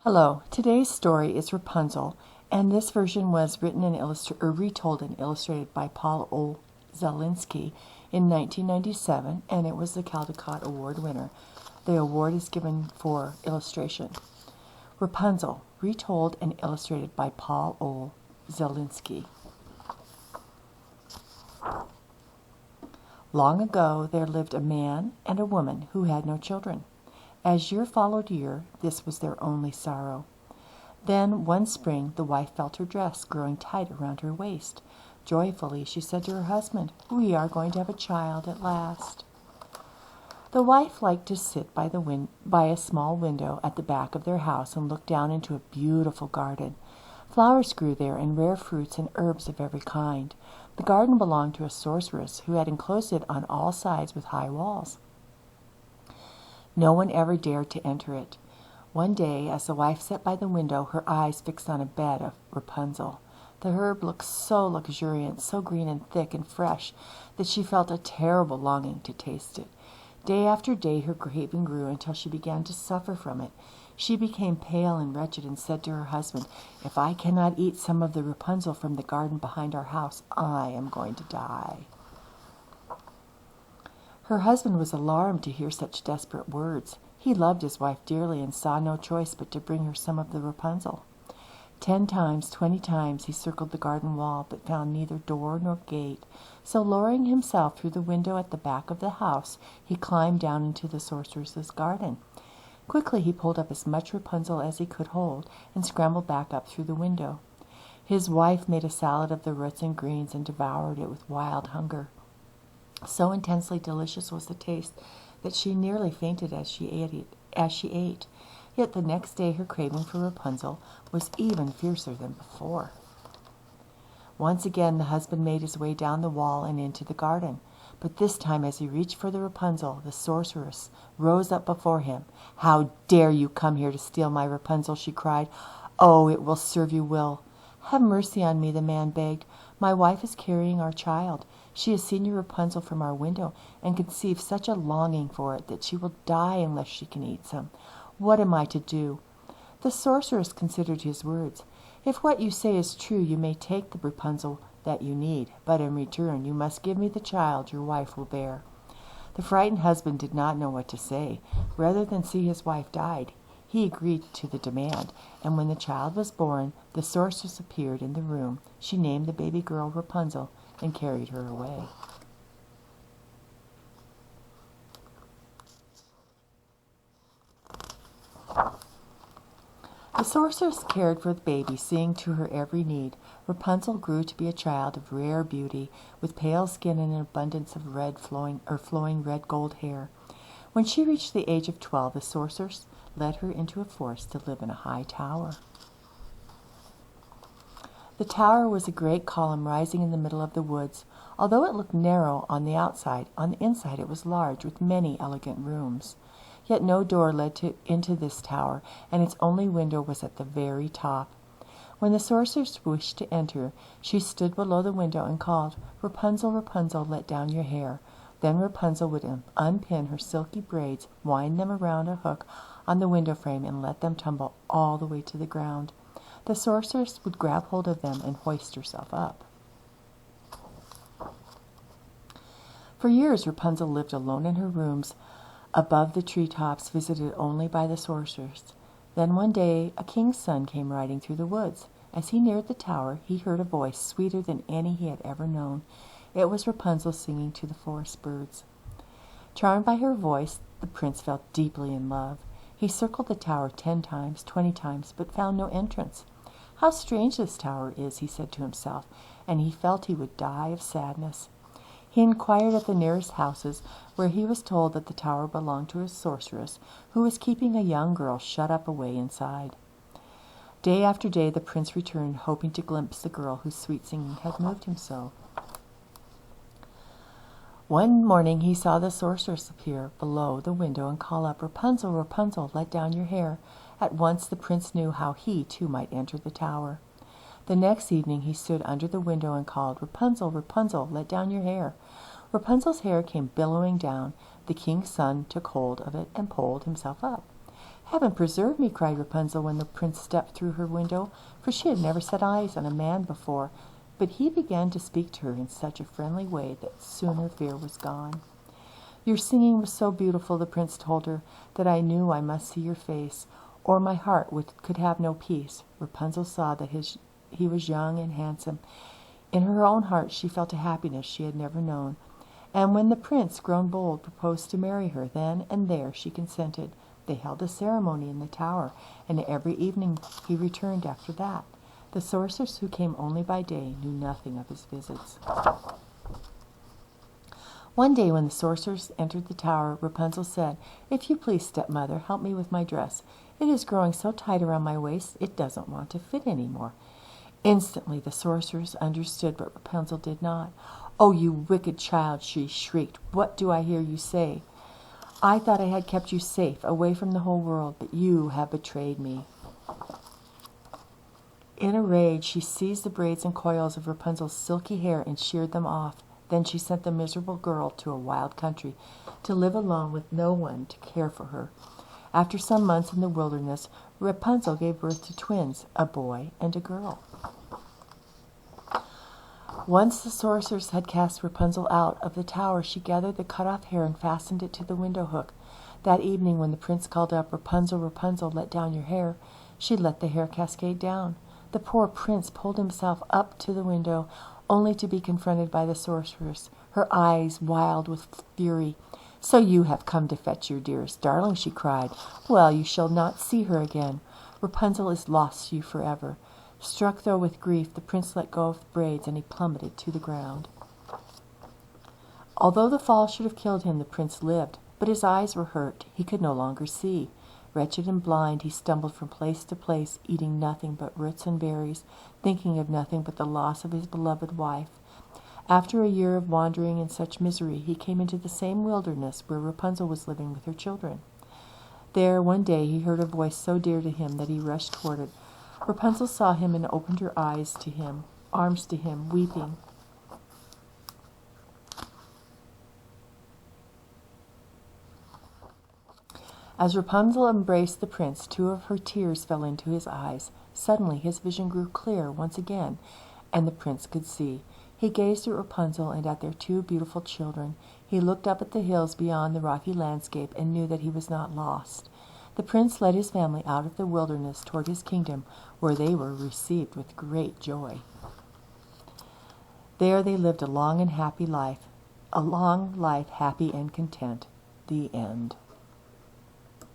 Hello, today's story is Rapunzel, and this version was written and retold and illustrated by Paul O. Zielinski in 1997, and it was the Caldecott Award winner. The award is given for illustration. Rapunzel, retold and illustrated by Paul O. Zielinski. Long ago there lived a man and a woman who had no children. As year followed year, this was their only sorrow. Then one spring the wife felt her dress growing tight around her waist. Joyfully she said to her husband, "We are going to have a child at last." The wife liked to sit by a small window at the back of their house and look down into a beautiful garden. Flowers grew there and rare fruits and herbs of every kind. The garden belonged to a sorceress who had enclosed it on all sides with high walls. No one ever dared to enter it. One day, as the wife sat by the window, her eyes fixed on a bed of Rapunzel. The herb looked so luxuriant, so green and thick and fresh, that she felt a terrible longing to taste it. Day after day her craving grew until she began to suffer from it. She became pale and wretched and said to her husband, "If I cannot eat some of the Rapunzel from the garden behind our house, I am going to die." Her husband was alarmed to hear such desperate words. He loved his wife dearly and saw no choice but to bring her some of the Rapunzel. 10 times, 20 times he circled the garden wall, but found neither door nor gate. So lowering himself through the window at the back of the house, he climbed down into the sorceress's garden. Quickly he pulled up as much Rapunzel as he could hold and scrambled back up through the window. His wife made a salad of the roots and greens and devoured it with wild hunger. So intensely delicious was the taste that she nearly fainted as she ate. Yet the next day her craving for Rapunzel was even fiercer than before. Once again the husband made his way down the wall and into the garden. But this time as he reached for the Rapunzel, the sorceress rose up before him. "How dare you come here to steal my Rapunzel?" she cried. "Oh, it will serve you well." "Have mercy on me," the man begged. "My wife is carrying our child. She has seen your Rapunzel from our window and conceived such a longing for it that she will die unless she can eat some. What am I to do?" The sorceress considered his words. "If what you say is true, you may take the Rapunzel that you need, but in return you must give me the child your wife will bear." The frightened husband did not know what to say. Rather than see his wife die, he agreed to the demand, and when the child was born, the sorceress appeared in the room. She named the baby girl Rapunzel and carried her away. The sorceress cared for the baby, seeing to her every need. Rapunzel grew to be a child of rare beauty, with pale skin and an abundance of flowing red gold hair. When she reached the age of 12, the sorceress led her into a forest to live in a high tower. The tower was a great column rising in the middle of the woods. Although it looked narrow on the outside, on the inside it was large, with many elegant rooms. Yet no door led into this tower, and its only window was at the very top. When the sorceress wished to enter, she stood below the window and called, "Rapunzel, Rapunzel, let down your hair." Then Rapunzel would unpin her silky braids, wind them around a hook on the window frame, and let them tumble all the way to the ground. The sorceress would grab hold of them and hoist herself up. For years Rapunzel lived alone in her rooms above the treetops, visited only by the sorceress. Then one day a king's son came riding through the woods. As he neared the tower, he heard a voice sweeter than any he had ever known. It was Rapunzel singing to the forest birds. Charmed by her voice, the prince fell deeply in love. He circled the tower 10 times, 20 times, but found no entrance. "How strange this tower is," he said to himself, and he felt he would die of sadness. He inquired at the nearest houses, where he was told that the tower belonged to a sorceress who was keeping a young girl shut up away inside. Day after day the prince returned, hoping to glimpse the girl whose sweet singing had moved him so. One morning he saw the sorceress appear below the window and call up, "Rapunzel, Rapunzel, let down your hair." At once the prince knew how he too might enter the tower. The next evening he stood under the window and called, "Rapunzel, Rapunzel, let down your hair." Rapunzel's hair came billowing down. The king's son took hold of it and pulled himself up. "Heaven preserve me!" cried Rapunzel when the prince stepped through her window, for she had never set eyes on a man before. But he began to speak to her in such a friendly way that soon her fear was gone. "Your singing was so beautiful," the prince told her, "that I knew I must see your face, or my heart could have no peace." Rapunzel saw that he was young and handsome. In her own heart she felt a happiness she had never known. And when the prince, grown bold, proposed to marry her, then and there she consented. They held a ceremony in the tower, and every evening he returned after that. The sorceress, who came only by day, knew nothing of his visits. One day when the sorceress entered the tower, Rapunzel said, "If you please, stepmother, help me with my dress. It is growing so tight around my waist, it doesn't want to fit any more." Instantly the sorceress understood, but Rapunzel did not. "Oh, you wicked child," she shrieked, "what do I hear you say? I thought I had kept you safe, away from the whole world, but you have betrayed me." In a rage, she seized the braids and coils of Rapunzel's silky hair and sheared them off. Then she sent the miserable girl to a wild country, to live alone with no one to care for her. After some months in the wilderness, Rapunzel gave birth to twins, a boy and a girl. Once the sorceress had cast Rapunzel out of the tower, she gathered the cut-off hair and fastened it to the window hook. That evening, when the prince called up, "Rapunzel, Rapunzel, let down your hair," she let the hair cascade down. The poor prince pulled himself up to the window, only to be confronted by the sorceress, her eyes wild with fury. "So you have come to fetch your dearest darling," she cried. "Well, you shall not see her again. Rapunzel is lost to you forever." Struck though with grief, the prince let go of the braids, and he plummeted to the ground. Although the fall should have killed him, the prince lived, but his eyes were hurt. He could no longer see. Wretched and blind, he stumbled from place to place, eating nothing but roots and berries, thinking of nothing but the loss of his beloved wife. After a year of wandering in such misery, he came into the same wilderness where Rapunzel was living with her children. There, one day, he heard a voice so dear to him that he rushed toward it. Rapunzel saw him and opened her arms to him, weeping. As Rapunzel embraced the prince, 2 of her tears fell into his eyes. Suddenly his vision grew clear once again, and the prince could see. He gazed at Rapunzel and at their 2 beautiful children. He looked up at the hills beyond the rocky landscape and knew that he was not lost. The prince led his family out of the wilderness toward his kingdom, where they were received with great joy. There they lived a long life, happy and content. The end.